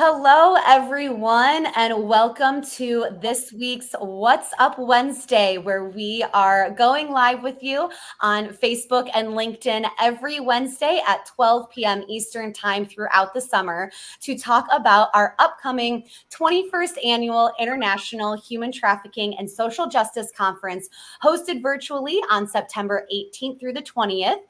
Hello, everyone, and welcome to this week's What's Up Wednesday, where we are going live with you on Facebook and LinkedIn every Wednesday at 12 p.m. Eastern Time throughout the summer to talk about our upcoming 21st Annual International Human Trafficking and Social Justice Conference, hosted virtually on September 18th through the 20th.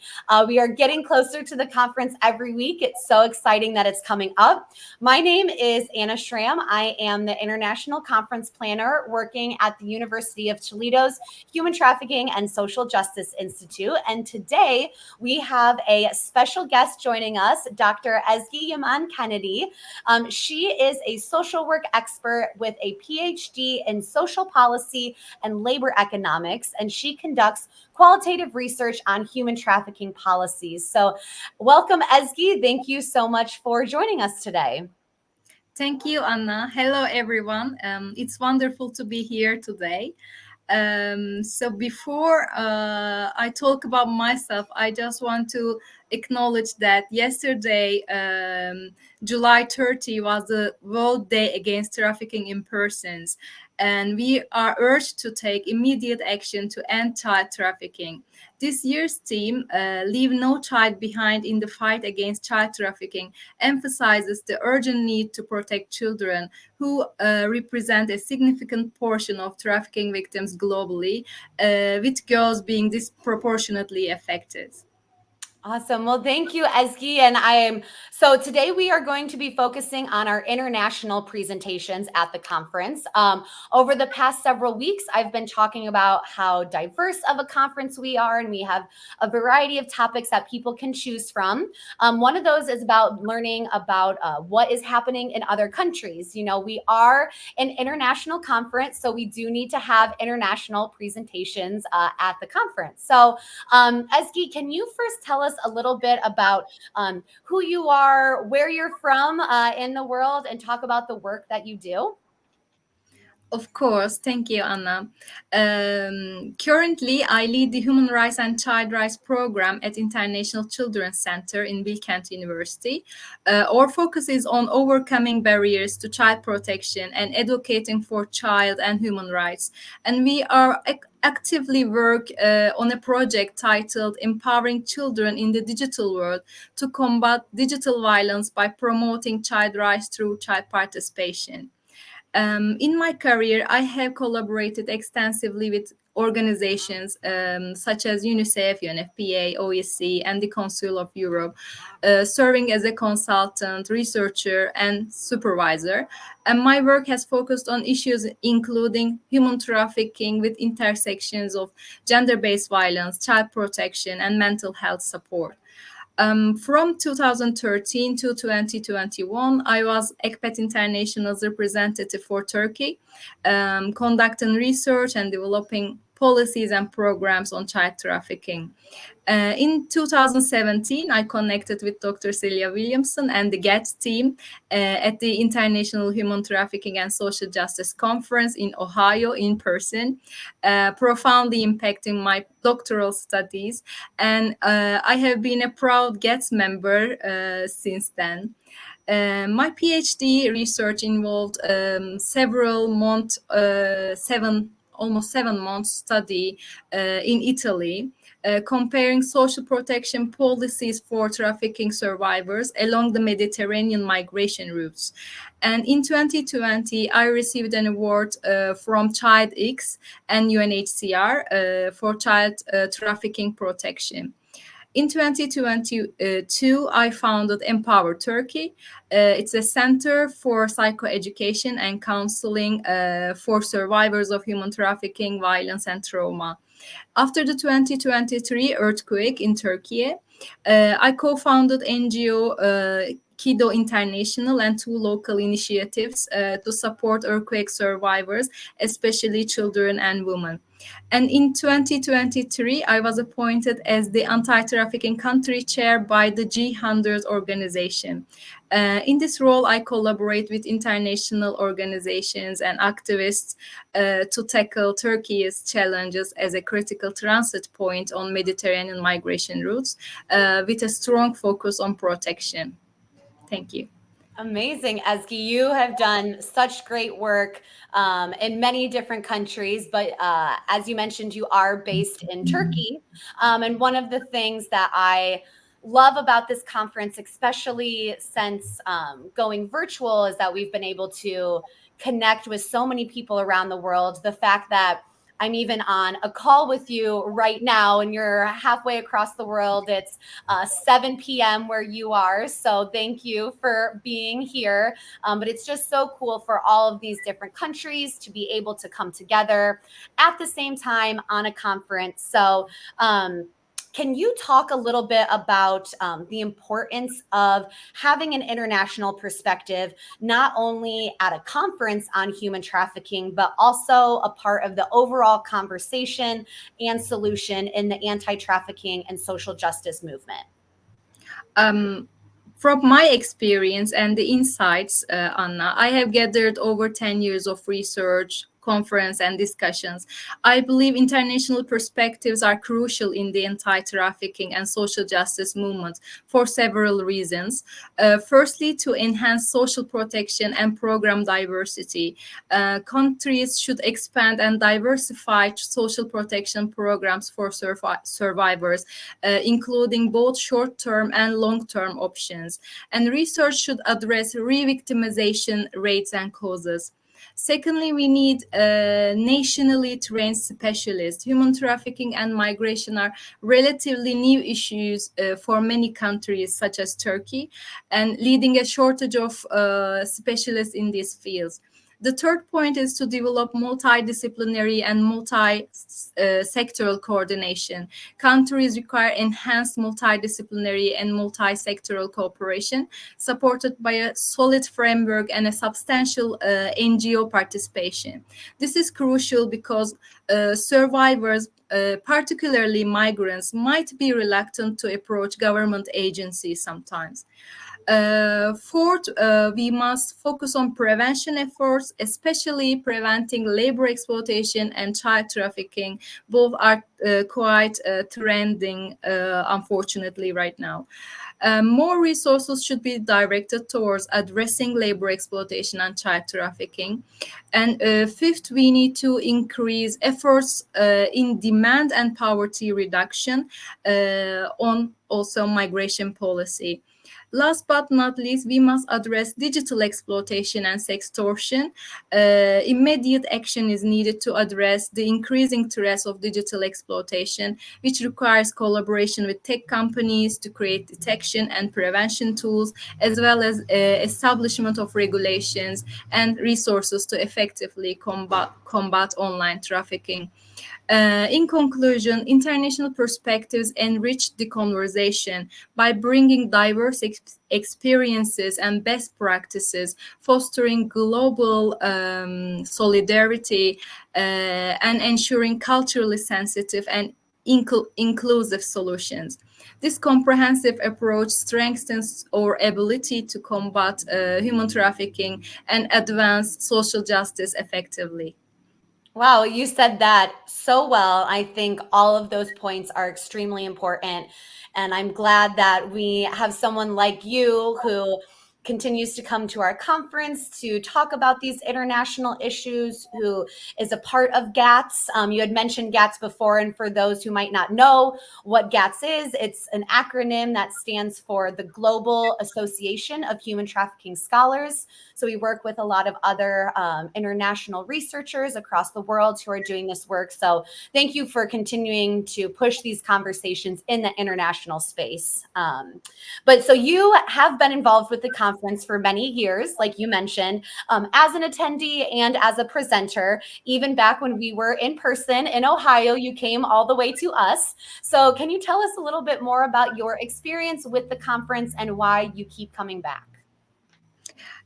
We are getting closer to the conference every week. It's so exciting that it's coming up. My name is Anna Schramm. I am the International Conference Planner working at the University of Toledo's Human Trafficking and Social Justice Institute. And today we have a special guest joining us, Dr. Ezgi Yaman Kennedy. She is a social work expert with a PhD in social policy and labor economics, and she conducts qualitative research on human trafficking policies. So welcome, Ezgi. Thank you so much for joining us today. Thank you, Anna. Hello, everyone. It's wonderful to be here today. So before I talk about myself, I just want to acknowledge that yesterday, July 30, was the World Day Against Trafficking in Persons, and we are urged to take immediate action to end child trafficking. This year's theme, Leave No Child Behind in the Fight Against Child Trafficking, emphasizes the urgent need to protect children who represent a significant portion of trafficking victims globally, with girls being disproportionately affected. Awesome. Well, thank you, Ezgi. So today we are going to be focusing on our international presentations at the conference. Over the past several weeks, I've been talking about how diverse of a conference we are, and we have a variety of topics that people can choose from. One of those is about learning about what is happening in other countries. You know, we are an international conference, so we do need to have international presentations at the conference. So Ezgi, can you first tell us a little bit about who you are, where you're from in the world, and talk about the work that you do? Of course, thank you, Anna. Currently, I lead the Human Rights and Child Rights Program at International Children's Center in Bilkent University. Our focus is on overcoming barriers to child protection and advocating for child and human rights. And we are actively work on a project titled Empowering Children in the Digital World to combat digital violence by promoting child rights through child participation. In my career, I have collaborated extensively with organizations such as UNICEF, UNFPA, OSCE, and the Council of Europe, serving as a consultant, researcher, and supervisor. And my work has focused on issues including human trafficking with intersections of gender-based violence, child protection, and mental health support. From 2013 to 2021, I was ECPAT International's representative for Turkey, conducting research and developing policies and programs on child trafficking. In 2017, I connected with Dr. Celia Williamson and the GATS team at the International Human Trafficking and Social Justice Conference in Ohio in person, profoundly impacting my doctoral studies. And I have been a proud GATS member since then. My PhD research involved almost 7 months study in Italy, comparing social protection policies for trafficking survivors along the Mediterranean migration routes. And in 2020, I received an award from Child X and UNHCR for child trafficking protection. In 2022, I founded Empower Turkey. It's a center for psychoeducation and counseling for survivors of human trafficking, violence, and trauma. After the 2023 earthquake in Turkey, I co-founded NGO Kido International and two local initiatives to support earthquake survivors, especially children and women. And in 2023, I was appointed as the anti-trafficking country chair by the G100 organization. In this role, I collaborate with international organizations and activists to tackle Turkey's challenges as a critical transit point on Mediterranean migration routes, with a strong focus on protection. Thank you. Amazing, Ezgi. You have done such great work in many different countries, but as you mentioned, you are based in Turkey. And one of the things that I love about this conference, especially since going virtual, is that we've been able to connect with so many people around the world. The fact that I'm even on a call with you right now and you're halfway across the world. It's 7 p.m. where you are. So thank you for being here. But it's just so cool for all of these different countries to be able to come together at the same time on a conference. So, can you talk a little bit about the importance of having an international perspective, not only at a conference on human trafficking, but also a part of the overall conversation and solution in the anti-trafficking and social justice movement? Um, from my experience and the insights, Anna, I have gathered over 10 years of research, conference, and discussions. I believe international perspectives are crucial in the anti trafficking and social justice movement for several reasons. Firstly, to enhance social protection and program diversity. Countries should expand and diversify social protection programs for survivors, including both short term and long term options. And research should address re victimization rates and causes. Secondly, we need nationally trained specialists. Human trafficking and migration are relatively new issues for many countries, such as Turkey, and leading a shortage of specialists in these fields. The third point is to develop multidisciplinary and multi-sectoral coordination. Countries require enhanced multidisciplinary and multi-sectoral cooperation, supported by a solid framework and a substantial NGO participation. This is crucial because survivors, particularly migrants, might be reluctant to approach government agencies sometimes. Fourth, we must focus on prevention efforts, especially preventing labor exploitation and child trafficking. Both are quite trending, unfortunately, right now. More resources should be directed towards addressing labor exploitation and child trafficking. And fifth, we need to increase efforts in demand and poverty reduction on also migration policy. Last but not least, we must address digital exploitation and sextortion. Immediate action is needed to address the increasing threats of digital exploitation, which requires collaboration with tech companies to create detection and prevention tools, as well as establishment of regulations and resources to effectively combat online trafficking. In conclusion, international perspectives enrich the conversation by bringing diverse experiences and best practices, fostering global solidarity, and ensuring culturally sensitive and inclusive solutions. This comprehensive approach strengthens our ability to combat human trafficking and advance social justice effectively. Wow, you said that so well. I think all of those points are extremely important. And I'm glad that we have someone like you who continues to come to our conference to talk about these international issues, who is a part of GATS. You had mentioned GATS before, and for those who might not know what GATS is, it's an acronym that stands for the Global Association of Human Trafficking Scholars. So we work with a lot of other international researchers across the world who are doing this work. So thank you for continuing to push these conversations in the international space. But so you have been involved with the conference for many years, like you mentioned, as an attendee and as a presenter. Even back when we were in person in Ohio, you came all the way to us. So can you tell us a little bit more about your experience with the conference and why you keep coming back?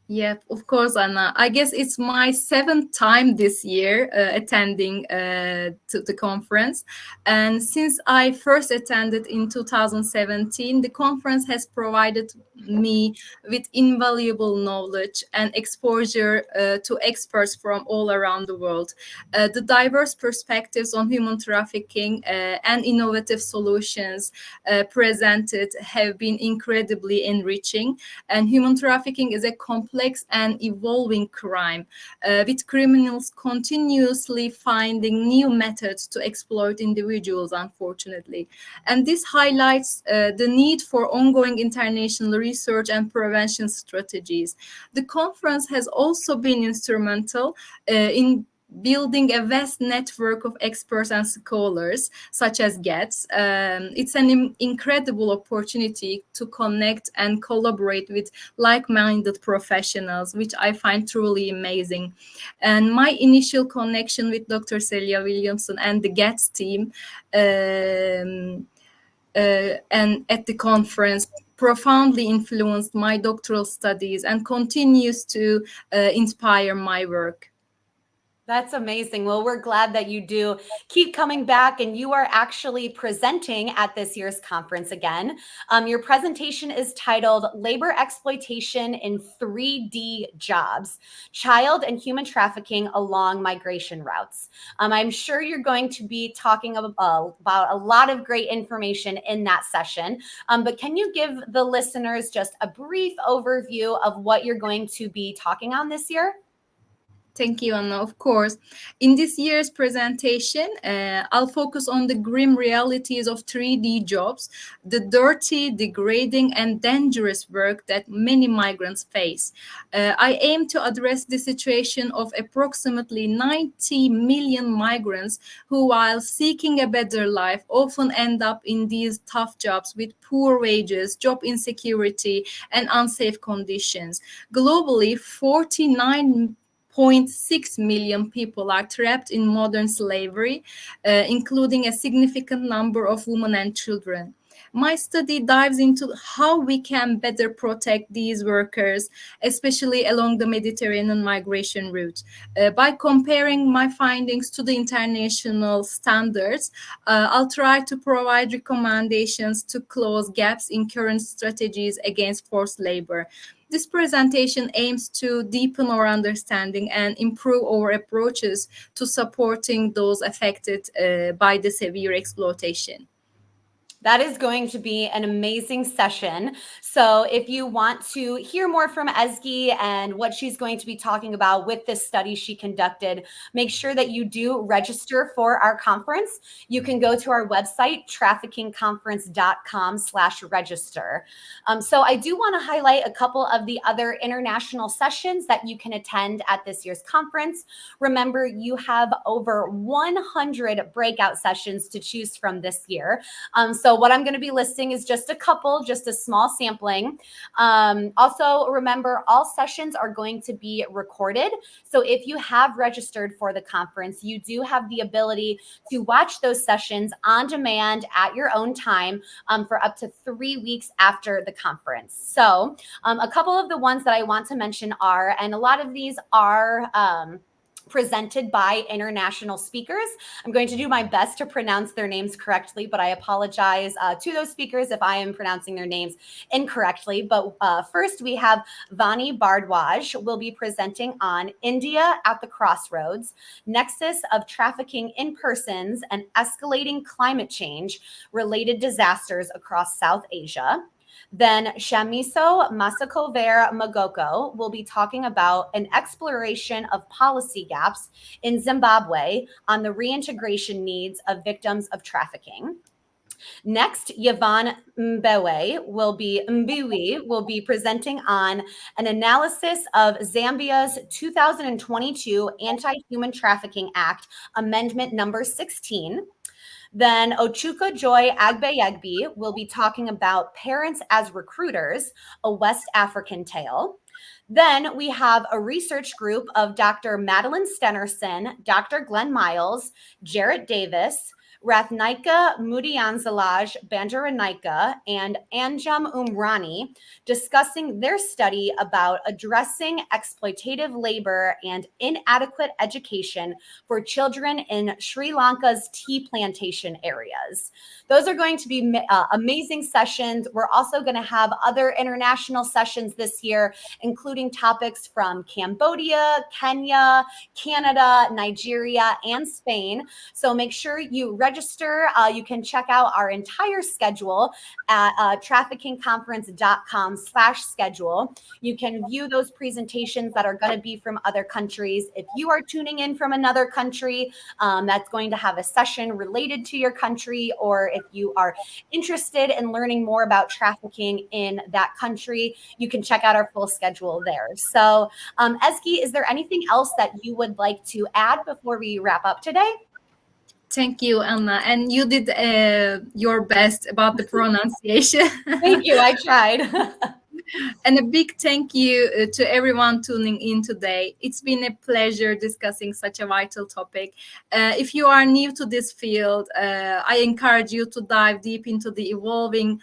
Yeah, of course, Anna. I guess it's my seventh time this year attending to the conference. And since I first attended in 2017, the conference has provided me with invaluable knowledge and exposure to experts from all around the world. The diverse perspectives on human trafficking and innovative solutions presented have been incredibly enriching. And human trafficking is a complex and evolving crime, with criminals continuously finding new methods to exploit individuals, unfortunately. And this highlights the need for ongoing international research and prevention strategies. The conference has also been instrumental in building a vast network of experts and scholars, such as GETS. It's an incredible opportunity to connect and collaborate with like-minded professionals, which I find truly amazing. And my initial connection with Dr. Celia Williamson and the GETS team and at the conference profoundly influenced my doctoral studies and continues to inspire my work. That's amazing. Well, we're glad that you do keep coming back and you are actually presenting at this year's conference again. Your presentation is titled Labor Exploitation in 3D Jobs, Child and Human Trafficking Along Migration Routes. I'm sure you're going to be talking about a lot of great information in that session, but can you give the listeners just a brief overview of what you're going to be talking on this year? Thank you, Anna. Of course. In this year's presentation, I'll focus on the grim realities of 3D jobs, the dirty, degrading, and dangerous work that many migrants face. I aim to address the situation of approximately 90 million migrants who, while seeking a better life, often end up in these tough jobs with poor wages, job insecurity, and unsafe conditions. Globally, 49.6 million people are trapped in modern slavery, including a significant number of women and children. My study dives into how we can better protect these workers, especially along the Mediterranean migration route. By comparing my findings to the international standards, I'll try to provide recommendations to close gaps in current strategies against forced labor. This presentation aims to deepen our understanding and improve our approaches to supporting those affected by the severe exploitation. That is going to be an amazing session. So if you want to hear more from Ezgi and what she's going to be talking about with this study she conducted, make sure that you do register for our conference. You can go to our website, traffickingconference.com/register. So I do want to highlight a couple of the other international sessions that you can attend at this year's conference. Remember, you have over 100 breakout sessions to choose from this year. So what I'm going to be listing is just a couple, just a small sampling. Also, remember, all sessions are going to be recorded. So if you have registered for the conference, you do have the ability to watch those sessions on demand at your own time for up to 3 weeks after the conference. So a couple of the ones that I want to mention are, and a lot of these are presented by international speakers. I'm going to do my best to pronounce their names correctly, but I apologize to those speakers if I am pronouncing their names incorrectly. But first, we have Vani Bardwaj will be presenting on India at the Crossroads, Nexus of Trafficking in Persons and Escalating Climate Change Related Disasters Across South Asia. Then Shamiso Masakover Magoko will be talking about an exploration of policy gaps in Zimbabwe on the reintegration needs of victims of trafficking. Next, Yvonne Mbiwi will be presenting on an analysis of Zambia's 2022 Anti-Human Trafficking Act Amendment number 16. Then Ochuka Joy Agbeyegbe will be talking about Parents as Recruiters, a West African Tale. Then we have a research group of Dr. Madeline Stenerson, Dr. Glenn Miles, Jarrett Davis, Rathnaika Mudianzalaj Bandaranaika and Anjum Umrani, discussing their study about addressing exploitative labor and inadequate education for children in Sri Lanka's tea plantation areas. Those are going to be amazing sessions. We're also going to have other international sessions this year, including topics from Cambodia, Kenya, Canada, Nigeria, and Spain. So make sure you register. You can check out our entire schedule at traffickingconference.com/schedule. You can view those presentations that are going to be from other countries. If you are tuning in from another country that's going to have a session related to your country, or if you are interested in learning more about trafficking in that country, you can check out our full schedule there. So, Ezgi, is there anything else that you would like to add before we wrap up today? Thank you, Anna. And you did your best about the pronunciation. Thank you. I tried. And a big thank you to everyone tuning in today. It's been a pleasure discussing such a vital topic. If you are new to this field, I encourage you to dive deep into the evolving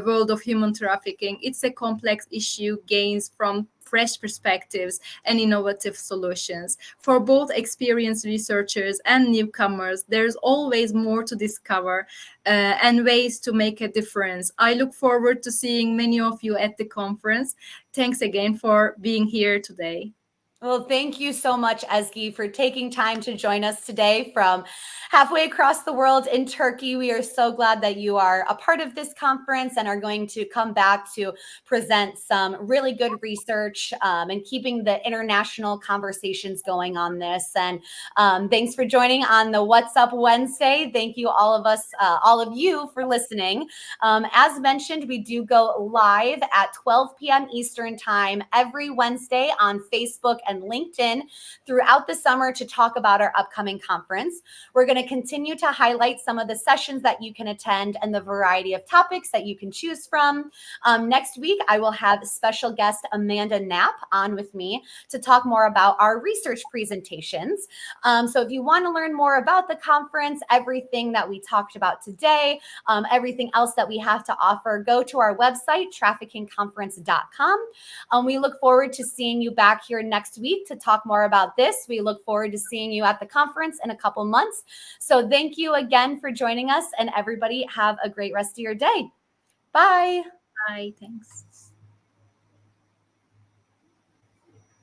world of human trafficking. It's a complex issue, gains from fresh perspectives and innovative solutions. For both experienced researchers and newcomers, there's always more to discover and ways to make a difference. I look forward to seeing many of you at the conference. Thanks again for being here today. Well, thank you so much, Ezgi, for taking time to join us today from halfway across the world in Turkey. We are so glad that you are a part of this conference and are going to come back to present some really good research and keeping the international conversations going on this. And thanks for joining on the What's Up Wednesday. Thank you, all of you, for listening. As mentioned, we do go live at 12 p.m. Eastern Time every Wednesday on Facebook and LinkedIn throughout the summer to talk about our upcoming conference. We're going to continue to highlight some of the sessions that you can attend and the variety of topics that you can choose from. Next week, I will have special guest Amanda Knapp on with me to talk more about our research presentations. So if you want to learn more about the conference, everything that we talked about today, everything else that we have to offer, go to our website, traffickingconference.com. We look forward to seeing you back here next week to talk more about this. We look forward to seeing you at the conference in a couple months. So thank you again for joining us, and everybody have a great rest of your day. Bye. Bye. Thanks.